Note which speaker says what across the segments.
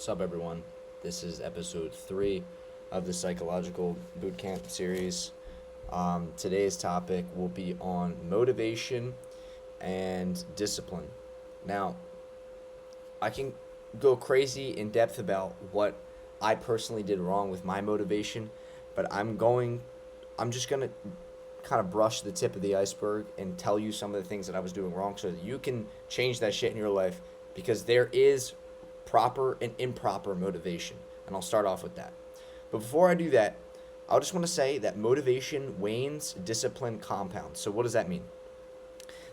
Speaker 1: What's up, everyone? This is episode 3 of the psychological bootcamp series. Today's topic will be on motivation and discipline. Now, I can go crazy in depth about what I personally did wrong with my motivation, but I'm just going to kind of brush the tip of the iceberg and tell you some of the things that I was doing wrong so that you can change that shit in your life, because there is proper and improper motivation. And I'll start off with that. But before I do that, I just want to say that motivation wanes, discipline compounds. So what does that mean?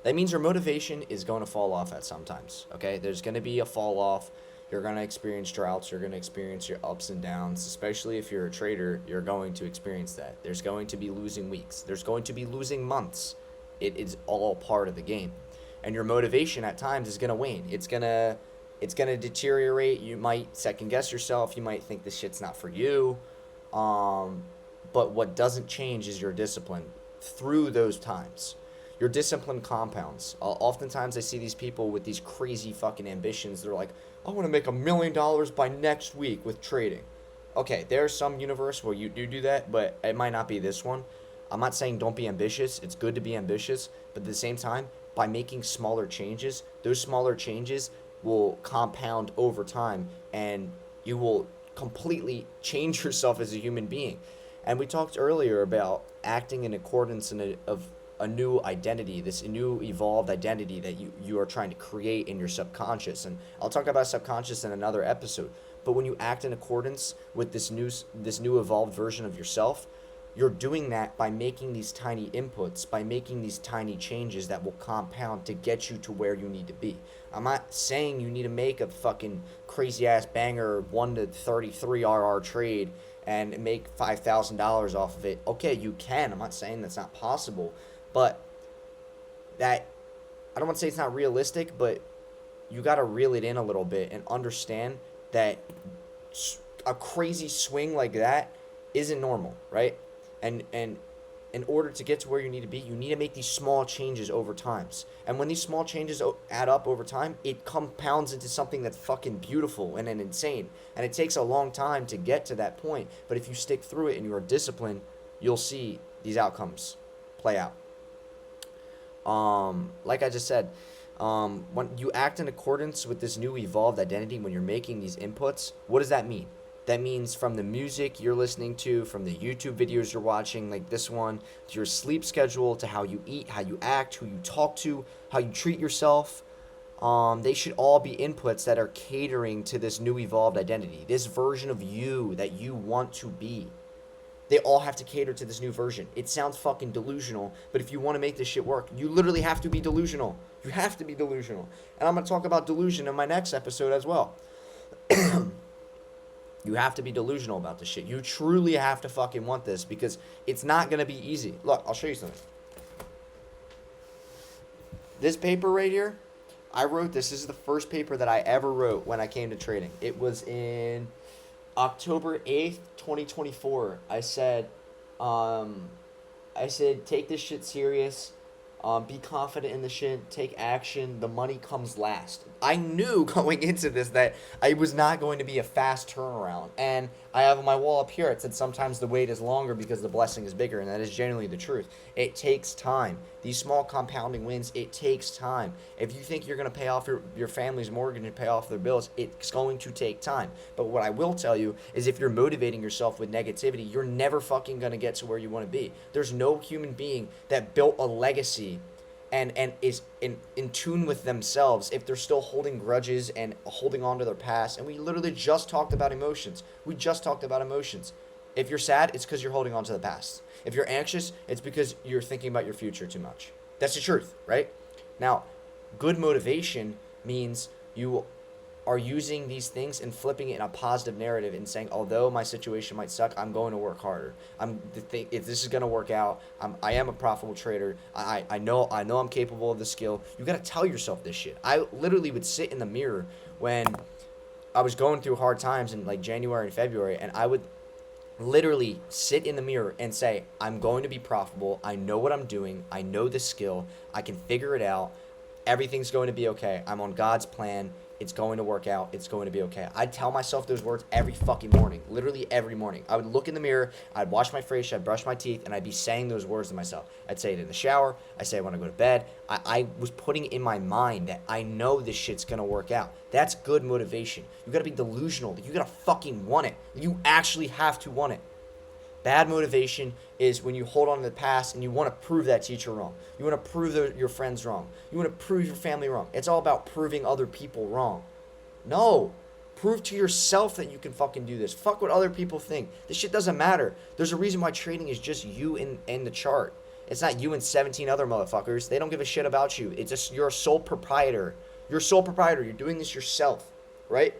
Speaker 1: That means your motivation is going to fall off at sometimes. Okay? There's going to be a fall off. You're going to experience droughts. You're going to experience your ups and downs. Especially if you're a trader, you're going to experience that. There's going to be losing weeks. There's going to be losing months. It is all part of the game. And your motivation at times is going to wane. It's going to deteriorate. You might second guess yourself. You might think this shit's not for you. But what doesn't change is your discipline through those times. Your discipline compounds. Oftentimes I see these people with these crazy fucking ambitions. They're like, I want to make $1 million by next week with trading. Okay, there's some universe where you do that, but it might not be this one. I'm not saying don't be ambitious. It's good to be ambitious. But at the same time, by making smaller changes, those smaller changes will compound over time, and you will completely change yourself as a human being. And we talked earlier about acting in accordance of a new identity, this new evolved identity that you are trying to create in your subconscious. And I'll talk about subconscious in another episode. But when you act in accordance with this new evolved version of yourself, you're doing that by making these tiny inputs, by making these tiny changes that will compound to get you to where you need to be. I'm not saying you need to make a fucking crazy ass banger 1 to 33 RR trade and make $5,000 off of it. Okay, you can. I'm not saying that's not possible, but that, I don't want to say it's not realistic, but you got to reel it in a little bit and understand that a crazy swing like that isn't normal, right? And in order to get to where you need to be, you need to make these small changes over times. And when these small changes add up over time, it compounds into something that's fucking beautiful and insane. And it takes a long time to get to that point. But if you stick through it and you are disciplined, you'll see these outcomes play out. Like I just said, when you act in accordance with this new evolved identity, when you're making these inputs, what does that mean? That means from the music you're listening to, from the YouTube videos you're watching, like this one, to your sleep schedule, to how you eat, how you act, who you talk to, how you treat yourself. They should all be inputs that are catering to this new evolved identity, this version of you that you want to be. They all have to cater to this new version. It sounds fucking delusional, but if you want to make this shit work, you literally have to be delusional. You have to be delusional. And I'm going to talk about delusion in my next episode as well. You have to be delusional about this shit. You truly have to fucking want this, because it's not going to be easy. Look, I'll show you something. This paper right here, I wrote this. This is the first paper that I ever wrote when I came to trading. It was in October 8th, 2024. I said, take this shit serious. Be confident in the shit. Take action. The money comes last. I knew going into this that it was not going to be a fast turnaround. And I have on my wall up here, it said sometimes the wait is longer because the blessing is bigger. And that is genuinely the truth. It takes time. These small compounding wins, it takes time. If you think you're going to pay off your family's mortgage and pay off their bills, it's going to take time. But what I will tell you is, if you're motivating yourself with negativity, you're never fucking going to get to where you want to be. There's no human being that built a legacy and is in tune with themselves if they're still holding grudges and holding on to their past. And we literally just talked about emotions. If you're sad, it's because you're holding on to the past. If you're anxious, it's because you're thinking about your future too much. That's the truth, right? Now, good motivation means you are using these things and flipping it in a positive narrative and saying, although my situation might suck, I'm going to work harder. If this is going to work out, I am a profitable trader. I know I'm capable of the skill. You got to tell yourself this shit. I literally would sit in the mirror when I was going through hard times in like January and February, and I would literally sit in the mirror and say, I'm going to be profitable. I know what I'm doing. I know the skill. I can figure it out. Everything's going to be okay. I'm on God's plan. It's going to work out. It's going to be okay. I'd tell myself those words every fucking morning. Literally every morning. I would look in the mirror. I'd wash my face. I'd brush my teeth. And I'd be saying those words to myself. I'd say it in the shower. I say it when I go to bed. I was putting in my mind that I know this shit's going to work out. That's good motivation. You got to be delusional. You got to fucking want it. You actually have to want it. Bad motivation is when you hold on to the past and you want to prove that teacher wrong. You want to prove your friends wrong. You want to prove your family wrong. It's all about proving other people wrong. No. Prove to yourself that you can fucking do this. Fuck what other people think. This shit doesn't matter. There's a reason why trading is just you in the chart. It's not you and 17 other motherfuckers. They don't give a shit about you. It's just you're a sole proprietor. You're a sole proprietor. You're doing this yourself, right?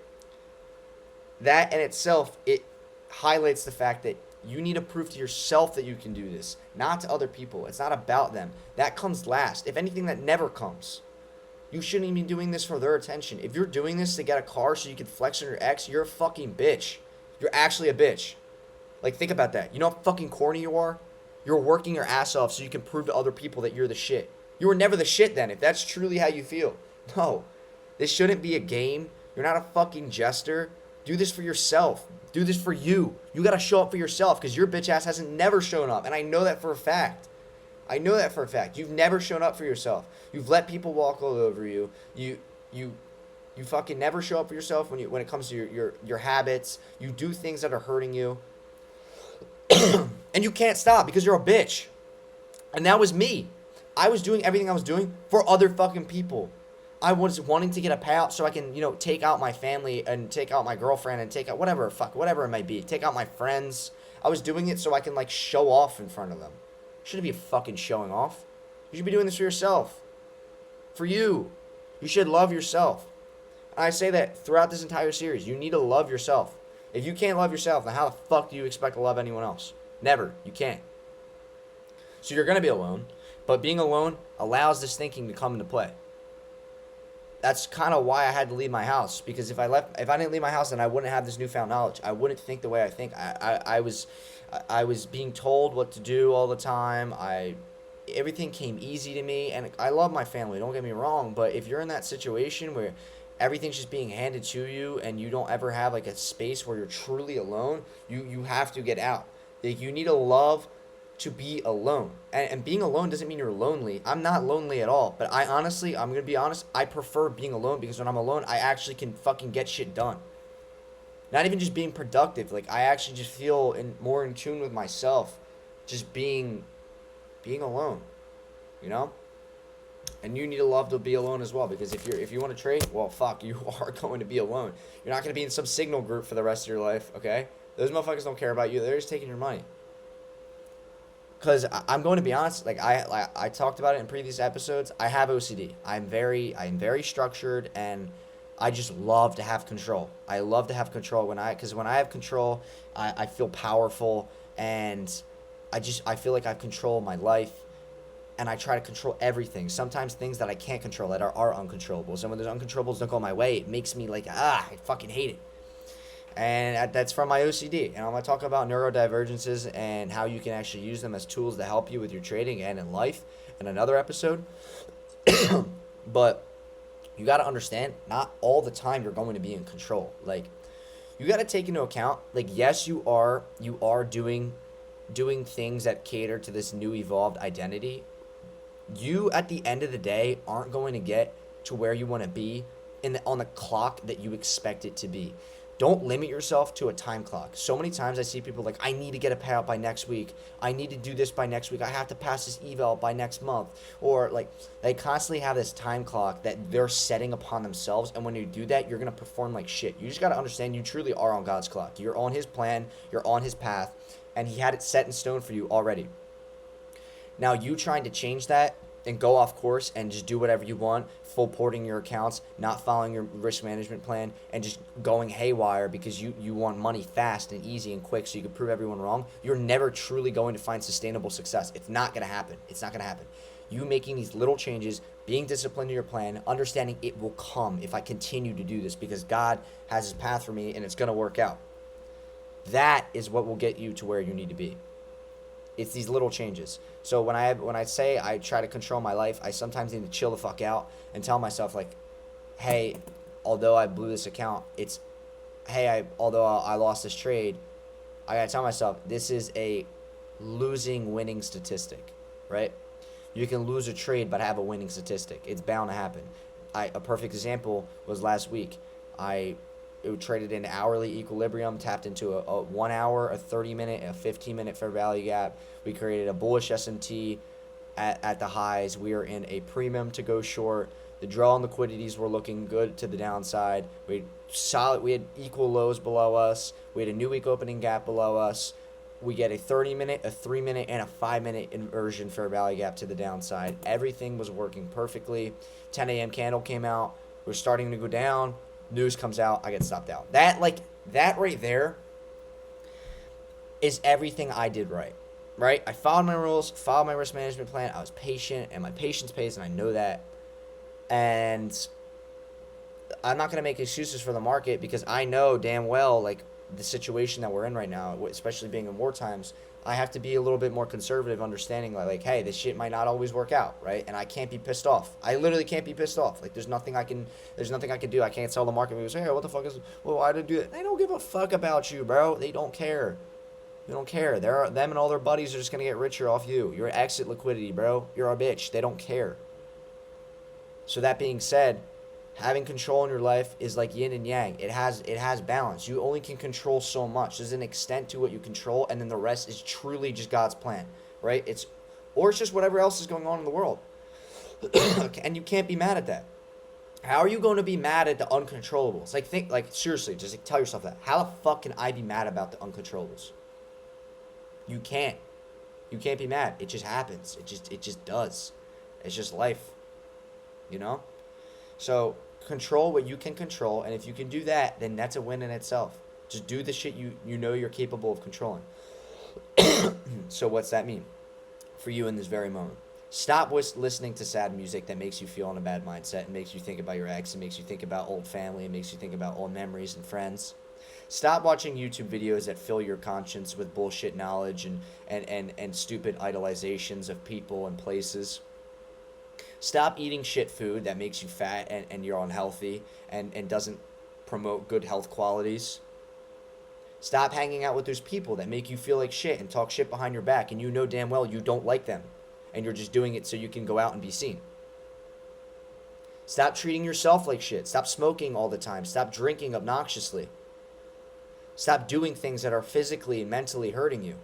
Speaker 1: That in itself, it highlights the fact that you need to prove to yourself that you can do this, not to other people. It's not about them. That comes last. If anything, that never comes. You shouldn't even be doing this for their attention. If you're doing this to get a car so you can flex on your ex, you're a fucking bitch. You're actually a bitch. Like, think about that. You know how fucking corny you are? You're working your ass off so you can prove to other people that you're the shit. You were never the shit then, if that's truly how you feel. No. This shouldn't be a game. You're not a fucking jester. Do this for yourself. Do this for you. You got to show up for yourself because your bitch ass hasn't never shown up. And I know that for a fact. I know that for a fact. You've never shown up for yourself. You've let people walk all over you. You fucking never show up for yourself when it comes to your habits. You do things that are hurting you. And you can't stop because you're a bitch. And that was me. I was doing everything I was doing for other fucking people. I was wanting to get a payout so I can, take out my family and take out my girlfriend and take out whatever it might be. Take out my friends. I was doing it so I can, show off in front of them. Shouldn't be fucking showing off. You should be doing this for yourself. For you. You should love yourself. And I say that throughout this entire series. You need to love yourself. If you can't love yourself, then how the fuck do you expect to love anyone else? Never. You can't. So you're going to be alone. But being alone allows this thinking to come into play. That's kind of why I had to leave my house. Because if I didn't leave my house, then I wouldn't have this newfound knowledge. I wouldn't think the way I think. I was being told what to do all the time. Everything came easy to me, and I love my family. Don't get me wrong, but if you're in that situation where everything's just being handed to you, and you don't ever have a space where you're truly alone, you have to get out. You need to love to be alone. And being alone doesn't mean you're lonely. I'm not lonely at all. But I'm going to be honest, I prefer being alone because when I'm alone, I actually can fucking get shit done. Not even just being productive. I actually just feel more in tune with myself just being alone. And you need to love to be alone as well, because if you want to trade, well, fuck, you are going to be alone. You're not going to be in some signal group for the rest of your life, okay? Those motherfuckers don't care about you. They're just taking your money. Because I'm going to be honest, I talked about it in previous episodes. I have OCD. I'm very structured, and I just love to have control. I love to have control because when I have control, I feel powerful, and I feel like I control my life, and I try to control everything. Sometimes things that I can't control that are uncontrollables, and when those uncontrollables don't go my way, it makes me I fucking hate it. And that's from my OCD. And I'm going to talk about neurodivergences and how you can actually use them as tools to help you with your trading and in life in another episode. But you got to understand, not all the time you're going to be in control. You got to take into account, yes, you are doing things that cater to this new evolved identity. You, at the end of the day, aren't going to get to where you want to be on the clock that you expect it to be. Don't limit yourself to a time clock. So many times I see people I need to get a payout by next week. I need to do this by next week. I have to pass this eval by next month. Or they constantly have this time clock that they're setting upon themselves. And when you do that, you're going to perform like shit. You just got to understand you truly are on God's clock. You're on his plan. You're on his path. And he had it set in stone for you already. Now you trying to change that and go off course and just do whatever you want, full porting your accounts, not following your risk management plan, and just going haywire because you want money fast and easy and quick so you can prove everyone wrong, you're never truly going to find sustainable success. It's not going to happen. It's not going to happen. You making these little changes, being disciplined in your plan, understanding it will come if I continue to do this because God has his path for me and it's going to work out. That is what will get you to where you need to be. It's these little changes. So when I say I try to control my life, I sometimes need to chill the fuck out and tell myself hey, although I blew this account, it's, hey, although I lost this trade, I gotta tell myself, this is a losing winning statistic, right? You can lose a trade but have a winning statistic. It's bound to happen. A perfect example was last week. It traded in hourly equilibrium, tapped into a 1 hour, a 30-minute, a 15-minute fair value gap. We created a bullish SMT at the highs. We are in a premium to go short. The draw and liquidities were looking good to the downside. We had equal lows below us. We had a new week opening gap below us. We get a 30-minute, a 3-minute, and a 5-minute inversion fair value gap to the downside. Everything was working perfectly. 10 a.m. candle came out. We're starting to go down. News comes out. I get stopped out. That right there is everything I did right. Right? I followed my rules, followed my risk management plan. I was patient, and my patience pays, and I know that. And I'm not going to make excuses for the market because I know damn well, like, the situation that we're in right now, especially being in war times, I have to be a little bit more conservative, understanding like, hey, this shit might not always work out, right? And I can't be pissed off. I literally can't be pissed off. Like, there's nothing I can do. I can't tell the market and say, hey, what the fuck why did I do that? They don't give a fuck about you, bro. They don't care. They don't care. Them and all their buddies are just gonna get richer off you. You're exit liquidity, bro. You're a bitch. They don't care. So that being said, having control in your life is like yin and yang. It has balance. You only can control so much. There's an extent to what you control, and then the rest is truly just God's plan, right? It's just whatever else is going on in the world. And you can't be mad at that. How are you going to be mad at the uncontrollables? Seriously, just tell yourself that. How the fuck can I be mad about the uncontrollables? You can't. You can't be mad. It just happens. It just does. It's just life. You know? So control what you can control, and if you can do that, then that's a win in itself. Just do the shit you know you're capable of controlling. So what's that mean for you in this very moment? Stop listening to sad music that makes you feel in a bad mindset and makes you think about your ex and makes you think about old family and makes you think about old memories and friends. Stop watching YouTube videos that fill your conscience with bullshit knowledge and stupid idolizations of people and places. Stop eating shit food that makes you fat and you're unhealthy and doesn't promote good health qualities. Stop hanging out with those people that make you feel like shit and talk shit behind your back and you know damn well you don't like them and you're just doing it so you can go out and be seen. Stop treating yourself like shit. Stop smoking all the time. Stop drinking obnoxiously. Stop doing things that are physically and mentally hurting you.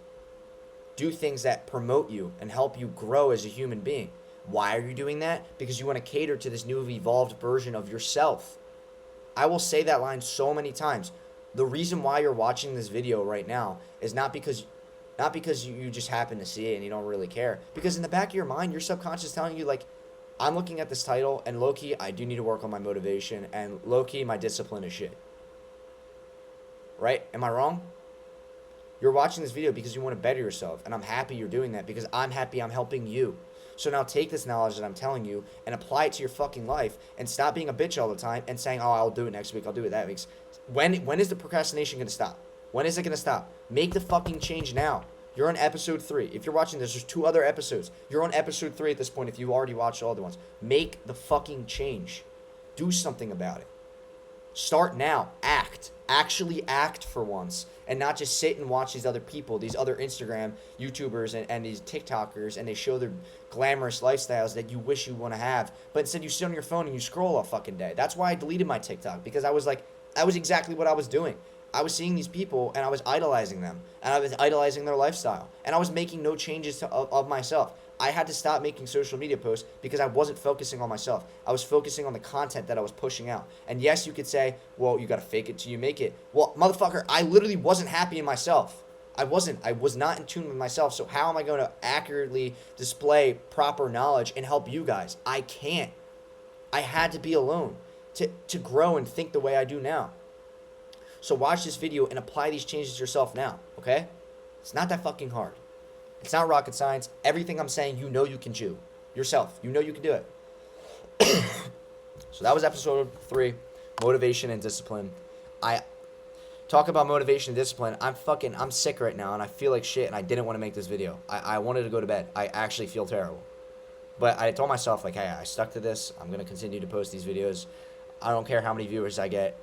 Speaker 1: Do things that promote you and help you grow as a human being. Why are you doing that? Because you want to cater to this new evolved version of yourself. I will say that line so many times. The reason why you're watching this video right now is not because you just happen to see it and you don't really care. Because in the back of your mind, your subconscious is telling you, like, I'm looking at this title, and low-key, I do need to work on my motivation, and low-key, my discipline is shit. Right? Am I wrong? You're watching this video because you want to better yourself, and I'm happy you're doing that because I'm happy I'm helping you. So now take this knowledge that I'm telling you and apply it to your fucking life and stop being a bitch all the time and saying, oh, I'll do it next week, I'll do it that week. When is the procrastination going to stop? When is it going to stop? Make the fucking change now. You're on episode 3. If you're watching this, there's 2 other episodes. You're on episode 3 at this point if you already watched all the ones. Make the fucking change. Do something about it. Start now. Act. Actually act for once. And not just sit and watch these other people, these other Instagram YouTubers and these TikTokers, and they show their glamorous lifestyles that you wish you want to have. But instead you sit on your phone and you scroll all fucking day. That's why I deleted my TikTok, because I was like, that was exactly what I was doing. I was seeing these people and I was idolizing them. And I was idolizing their lifestyle. And I was making no changes of myself. I had to stop making social media posts because I wasn't focusing on myself. I was focusing on the content that I was pushing out. And yes, you could say, well, you got to fake it till you make it. Well, motherfucker, I literally wasn't happy in myself. I was not in tune with myself. So how am I going to accurately display proper knowledge and help you guys? I can't. I had to be alone to grow and think the way I do now. So watch this video and apply these changes yourself now, okay? It's not that fucking hard. It's not rocket science. Everything I'm saying, you know you can do. Yourself. You know you can do it. So that was episode 3, motivation and discipline. I talk about motivation and discipline. I'm sick right now, and I feel like shit, and I didn't want to make this video. I wanted to go to bed. I actually feel terrible. But I told myself, like, hey, I stuck to this. I'm going to continue to post these videos. I don't care how many viewers I get,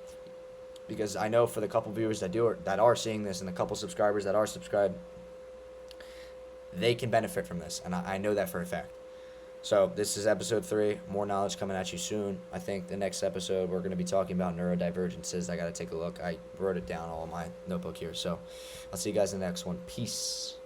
Speaker 1: because I know for the couple viewers that are seeing this and the couple subscribers that are subscribed, they can benefit from this, and I know that for a fact. So this is episode 3. More knowledge coming at you soon. I think the next episode we're going to be talking about neurodivergences. I got to take a look. I wrote it down all in my notebook here. So I'll see you guys in the next one. Peace.